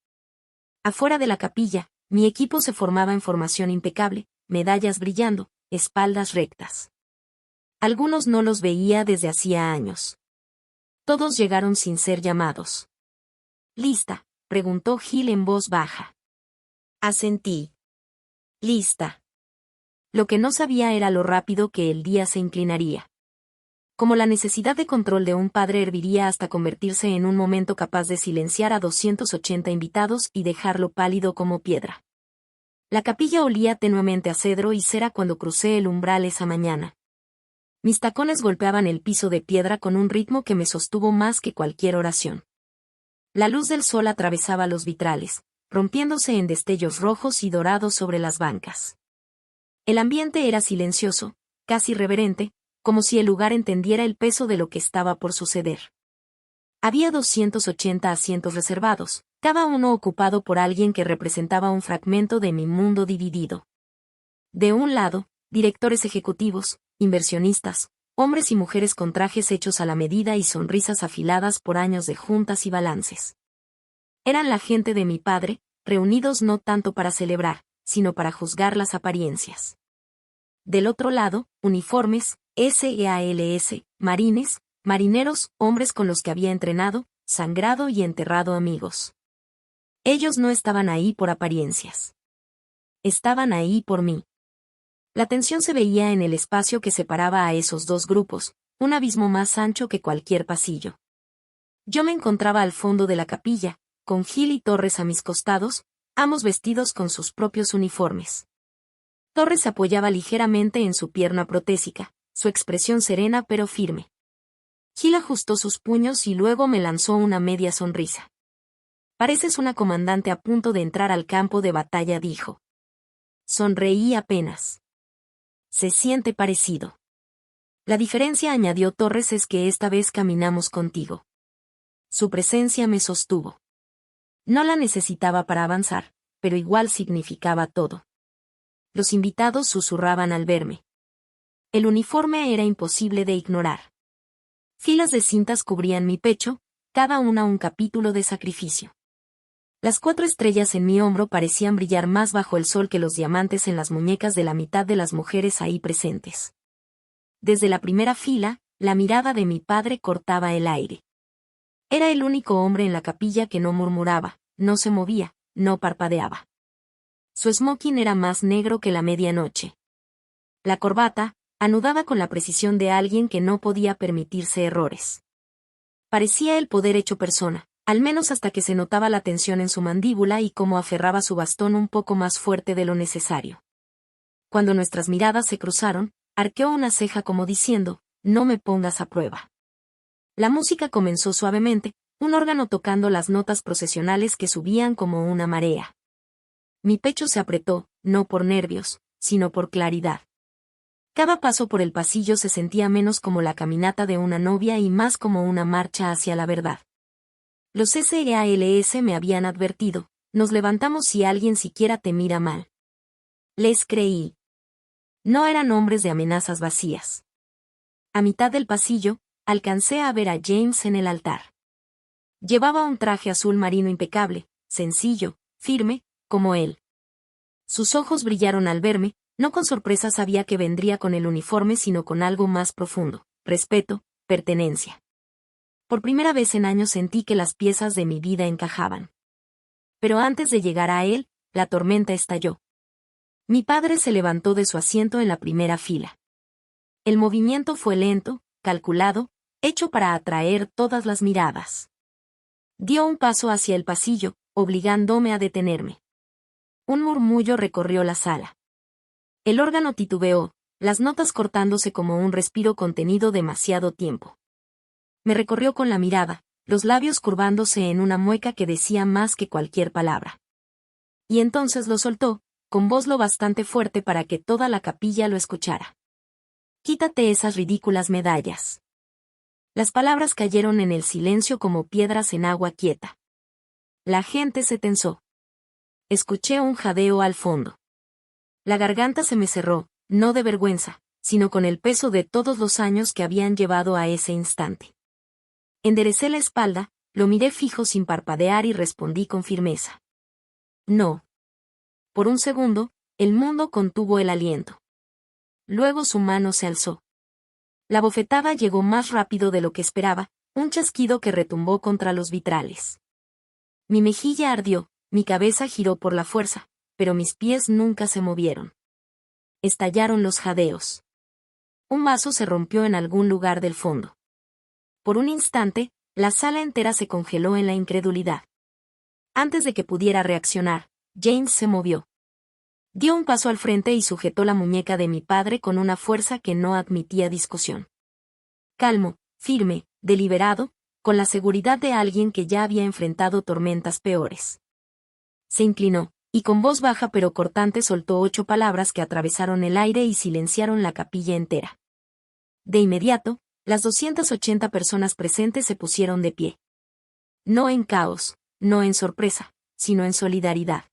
Afuera de la capilla, mi equipo se formaba en formación impecable, medallas brillando, espaldas rectas. Algunos no los veía desde hacía años. Todos llegaron sin ser llamados. ¿Lista?, preguntó Gil en voz baja. Asentí. Lista. Lo que no sabía era lo rápido que el día se inclinaría. Como la necesidad de control de un padre herviría hasta convertirse en un momento capaz de silenciar a 280 invitados y dejarlo pálido como piedra. La capilla olía tenuemente a cedro y cera cuando crucé el umbral esa mañana. Mis tacones golpeaban el piso de piedra con un ritmo que me sostuvo más que cualquier oración. La luz del sol atravesaba los vitrales, rompiéndose en destellos rojos y dorados sobre las bancas. El ambiente era silencioso, casi reverente, como si el lugar entendiera el peso de lo que estaba por suceder. Había 280 asientos reservados, cada uno ocupado por alguien que representaba un fragmento de mi mundo dividido. De un lado, directores ejecutivos, inversionistas, hombres y mujeres con trajes hechos a la medida y sonrisas afiladas por años de juntas y balances. Eran la gente de mi padre, reunidos no tanto para celebrar, sino para juzgar las apariencias. Del otro lado, uniformes, SEALS, marines, marineros, hombres con los que había entrenado, sangrado y enterrado amigos. Ellos no estaban ahí por apariencias. Estaban ahí por mí. La tensión se veía en el espacio que separaba a esos dos grupos, un abismo más ancho que cualquier pasillo. Yo me encontraba al fondo de la capilla, con Gil y Torres a mis costados, ambos vestidos con sus propios uniformes. Torres se apoyaba ligeramente en su pierna protésica, su expresión serena pero firme. Gil ajustó sus puños y luego me lanzó una media sonrisa. Pareces una comandante a punto de entrar al campo de batalla, dijo. Sonreí apenas. Se siente parecido. La diferencia, añadió Torres, es que esta vez caminamos contigo. Su presencia me sostuvo. No la necesitaba para avanzar, pero igual significaba todo. Los invitados susurraban al verme. El uniforme era imposible de ignorar. Filas de cintas cubrían mi pecho, cada una un capítulo de sacrificio. Las 4 estrellas en mi hombro parecían brillar más bajo el sol que los diamantes en las muñecas de la mitad de las mujeres ahí presentes. Desde la primera fila, la mirada de mi padre cortaba el aire. Era el único hombre en la capilla que no murmuraba, no se movía, no parpadeaba. Su smoking era más negro que la medianoche. La corbata, anudada con la precisión de alguien que no podía permitirse errores. Parecía el poder hecho persona, al menos hasta que se notaba la tensión en su mandíbula y cómo aferraba su bastón un poco más fuerte de lo necesario. Cuando nuestras miradas se cruzaron, arqueó una ceja como diciendo, no me pongas a prueba. La música comenzó suavemente, un órgano tocando las notas procesionales que subían como una marea. Mi pecho se apretó, no por nervios, sino por claridad. Cada paso por el pasillo se sentía menos como la caminata de una novia y más como una marcha hacia la verdad. Los SEALS me habían advertido, nos levantamos si alguien siquiera te mira mal. Les creí. No eran hombres de amenazas vacías. A mitad del pasillo, alcancé a ver a James en el altar. Llevaba un traje azul marino impecable, sencillo, firme, como él. Sus ojos brillaron al verme, no con sorpresa sabía que vendría con el uniforme sino con algo más profundo, respeto, pertenencia. Por primera vez en años sentí que las piezas de mi vida encajaban. Pero antes de llegar a él, la tormenta estalló. Mi padre se levantó de su asiento en la primera fila. El movimiento fue lento, calculado, hecho para atraer todas las miradas. Dio un paso hacia el pasillo, obligándome a detenerme. Un murmullo recorrió la sala. El órgano titubeó, las notas cortándose como un respiro contenido demasiado tiempo. Me recorrió con la mirada, los labios curvándose en una mueca que decía más que cualquier palabra. Y entonces lo soltó, con voz lo bastante fuerte para que toda la capilla lo escuchara. «Quítate esas ridículas medallas». Las palabras cayeron en el silencio como piedras en agua quieta. La gente se tensó. Escuché un jadeo al fondo. La garganta se me cerró, no de vergüenza, sino con el peso de todos los años que habían llevado a ese instante. Enderecé la espalda, lo miré fijo sin parpadear y respondí con firmeza. No. Por un segundo, el mundo contuvo el aliento. Luego su mano se alzó. La bofetada llegó más rápido de lo que esperaba, un chasquido que retumbó contra los vitrales. Mi mejilla ardió, mi cabeza giró por la fuerza, pero mis pies nunca se movieron. Estallaron los jadeos. Un vaso se rompió en algún lugar del fondo. Por un instante, la sala entera se congeló en la incredulidad. Antes de que pudiera reaccionar, James se movió. Dio un paso al frente y sujetó la muñeca de mi padre con una fuerza que no admitía discusión. Calmo, firme, deliberado, con la seguridad de alguien que ya había enfrentado tormentas peores. Se inclinó, y con voz baja pero cortante soltó 8 palabras que atravesaron el aire y silenciaron la capilla entera. De inmediato, las 280 personas presentes se pusieron de pie. No en caos, no en sorpresa, sino en solidaridad.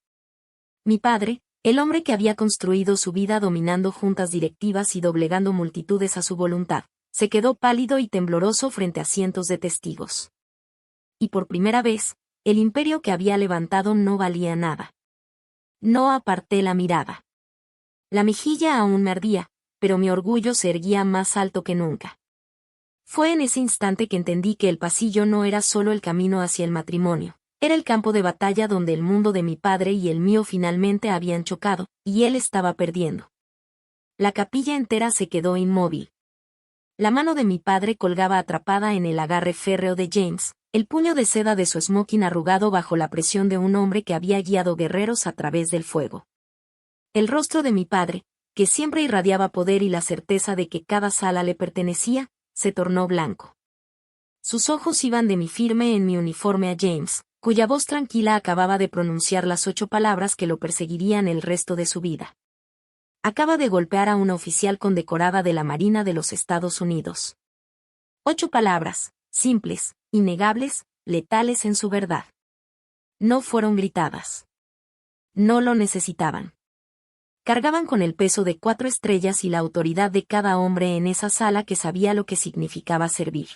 Mi padre, el hombre que había construido su vida dominando juntas directivas y doblegando multitudes a su voluntad, se quedó pálido y tembloroso frente a cientos de testigos. Y por primera vez, el imperio que había levantado no valía nada. No aparté la mirada. La mejilla aún me ardía, pero mi orgullo se erguía más alto que nunca. Fue en ese instante que entendí que el pasillo no era solo el camino hacia el matrimonio, era el campo de batalla donde el mundo de mi padre y el mío finalmente habían chocado, y él estaba perdiendo. La capilla entera se quedó inmóvil. La mano de mi padre colgaba atrapada en el agarre férreo de James, el puño de seda de su smoking arrugado bajo la presión de un hombre que había guiado guerreros a través del fuego. El rostro de mi padre, que siempre irradiaba poder y la certeza de que cada sala le pertenecía, se tornó blanco. Sus ojos iban de mi firme en mi uniforme a James, cuya voz tranquila acababa de pronunciar las 8 palabras que lo perseguirían el resto de su vida. Acaba de golpear a una oficial condecorada de la Marina de los Estados Unidos. 8 palabras, simples, innegables, letales en su verdad. No fueron gritadas. No lo necesitaban. Cargaban con el peso de 4 estrellas y la autoridad de cada hombre en esa sala que sabía lo que significaba servir.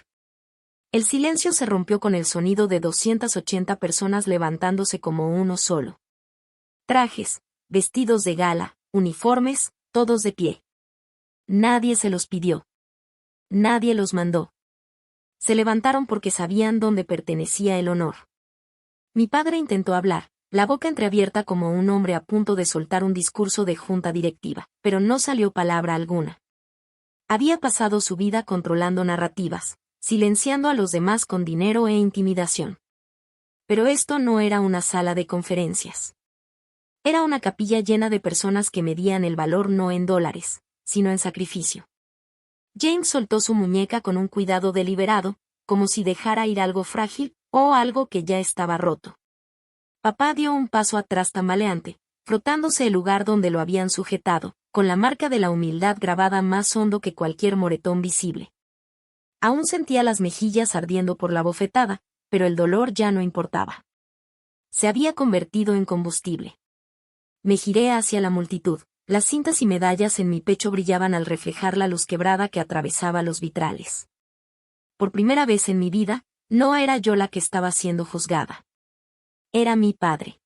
El silencio se rompió con el sonido de 280 personas levantándose como uno solo. Trajes, vestidos de gala, uniformes, todos de pie. Nadie se los pidió. Nadie los mandó. Se levantaron porque sabían dónde pertenecía el honor. Mi padre intentó hablar, la boca entreabierta como un hombre a punto de soltar un discurso de junta directiva, pero no salió palabra alguna. Había pasado su vida controlando narrativas, silenciando a los demás con dinero e intimidación. Pero esto no era una sala de conferencias. Era una capilla llena de personas que medían el valor no en dólares, sino en sacrificio. James soltó su muñeca con un cuidado deliberado, como si dejara ir algo frágil, o algo que ya estaba roto. Papá dio un paso atrás tambaleante, frotándose el lugar donde lo habían sujetado, con la marca de la humildad grabada más hondo que cualquier moretón visible. Aún sentía las mejillas ardiendo por la bofetada, pero el dolor ya no importaba. Se había convertido en combustible. Me giré hacia la multitud, las cintas y medallas en mi pecho brillaban al reflejar la luz quebrada que atravesaba los vitrales. Por primera vez en mi vida, no era yo la que estaba siendo juzgada. Era mi padre.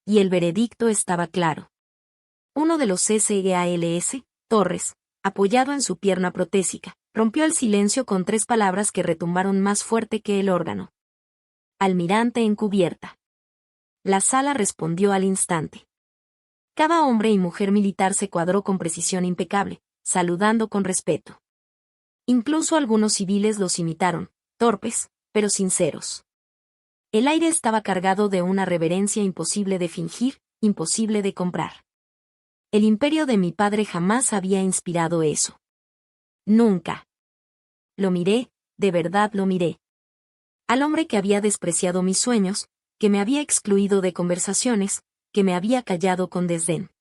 Y el veredicto estaba claro. Uno de los SGALS, Torres, apoyado en su pierna protésica, rompió el silencio con 3 palabras que retumbaron más fuerte que el órgano. Almirante encubierta. La sala respondió al instante. Cada hombre y mujer militar se cuadró con precisión impecable, saludando con respeto. Incluso algunos civiles los imitaron, torpes, pero sinceros. El aire estaba cargado de una reverencia imposible de fingir, imposible de comprar. El imperio de mi padre jamás había inspirado eso. Nunca. Lo miré, de verdad lo miré. Al hombre que había despreciado mis sueños, que me había excluido de conversaciones, que me había callado con desdén.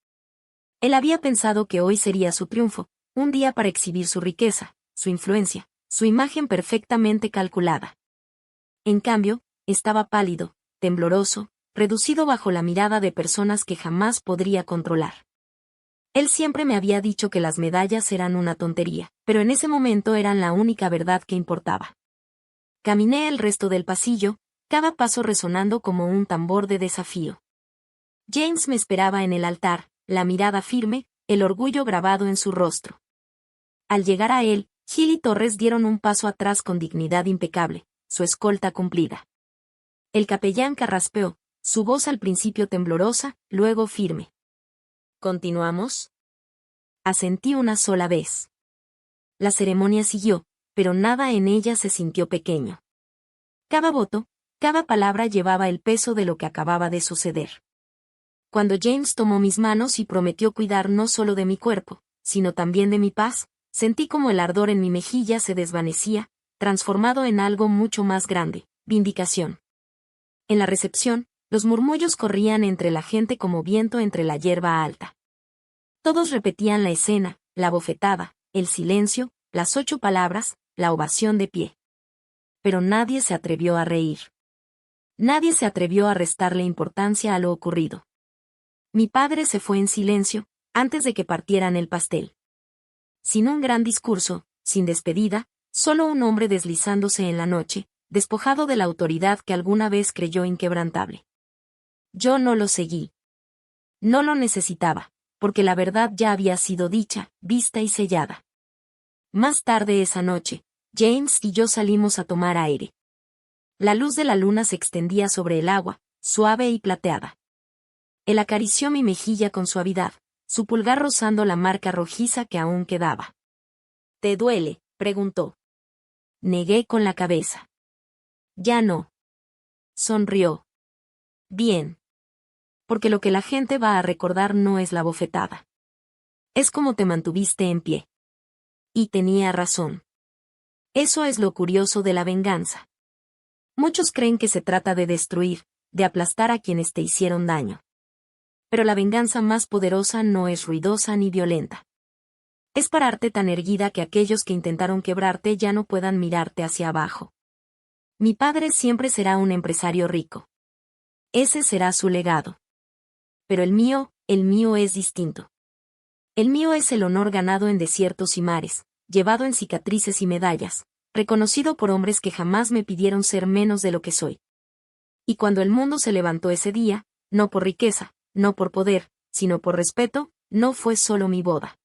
Él había pensado que hoy sería su triunfo, un día para exhibir su riqueza, su influencia, su imagen perfectamente calculada. En cambio, estaba pálido, tembloroso, reducido bajo la mirada de personas que jamás podría controlar. Él siempre me había dicho que las medallas eran una tontería, pero en ese momento eran la única verdad que importaba. Caminé el resto del pasillo, cada paso resonando como un tambor de desafío. James me esperaba en el altar, la mirada firme, el orgullo grabado en su rostro. Al llegar a él, Gil y Torres dieron un paso atrás con dignidad impecable, su escolta cumplida. El capellán carraspeó, su voz al principio temblorosa, luego firme. ¿Continuamos? Asentí una sola vez. La ceremonia siguió, pero nada en ella se sintió pequeño. Cada voto, cada palabra llevaba el peso de lo que acababa de suceder. Cuando James tomó mis manos y prometió cuidar no solo de mi cuerpo, sino también de mi paz, sentí como el ardor en mi mejilla se desvanecía, transformado en algo mucho más grande, vindicación. En la recepción, los murmullos corrían entre la gente como viento entre la hierba alta. Todos repetían la escena, la bofetada, el silencio, las 8 palabras, la ovación de pie. Pero nadie se atrevió a reír. Nadie se atrevió a restarle importancia a lo ocurrido. Mi padre se fue en silencio, antes de que partieran el pastel. Sin un gran discurso, sin despedida, solo un hombre deslizándose en la noche, despojado de la autoridad que alguna vez creyó inquebrantable. Yo no lo seguí. No lo necesitaba, porque la verdad ya había sido dicha, vista y sellada. Más tarde esa noche, James y yo salimos a tomar aire. La luz de la luna se extendía sobre el agua, suave y plateada. Él acarició mi mejilla con suavidad, su pulgar rozando la marca rojiza que aún quedaba. ¿Te duele?, preguntó. Negué con la cabeza. Ya no. Sonrió. Bien. Porque lo que la gente va a recordar no es la bofetada. Es como te mantuviste en pie. Y tenía razón. Eso es lo curioso de la venganza. Muchos creen que se trata de destruir, de aplastar a quienes te hicieron daño. Pero la venganza más poderosa no es ruidosa ni violenta. Es pararte tan erguida que aquellos que intentaron quebrarte ya no puedan mirarte hacia abajo. Mi padre siempre será un empresario rico. Ese será su legado. Pero el mío es distinto. El mío es el honor ganado en desiertos y mares, llevado en cicatrices y medallas, reconocido por hombres que jamás me pidieron ser menos de lo que soy. Y cuando el mundo se levantó ese día, no por riqueza, no por poder, sino por respeto, no fue solo mi boda.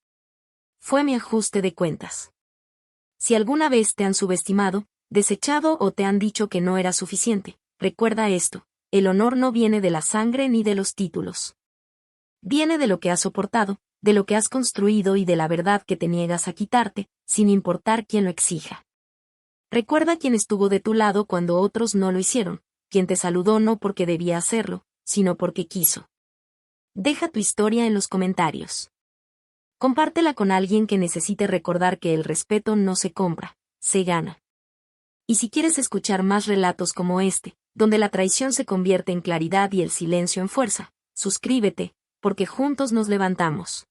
Fue mi ajuste de cuentas. Si alguna vez te han subestimado, desechado o te han dicho que no era suficiente, recuerda esto: el honor no viene de la sangre ni de los títulos. Viene de lo que has soportado, de lo que has construido y de la verdad que te niegas a quitarte, sin importar quién lo exija. Recuerda quién estuvo de tu lado cuando otros no lo hicieron, quien te saludó no porque debía hacerlo, sino porque quiso. Deja tu historia en los comentarios. Compártela con alguien que necesite recordar que el respeto no se compra, se gana. Y si quieres escuchar más relatos como este, donde la traición se convierte en claridad y el silencio en fuerza, suscríbete, porque juntos nos levantamos.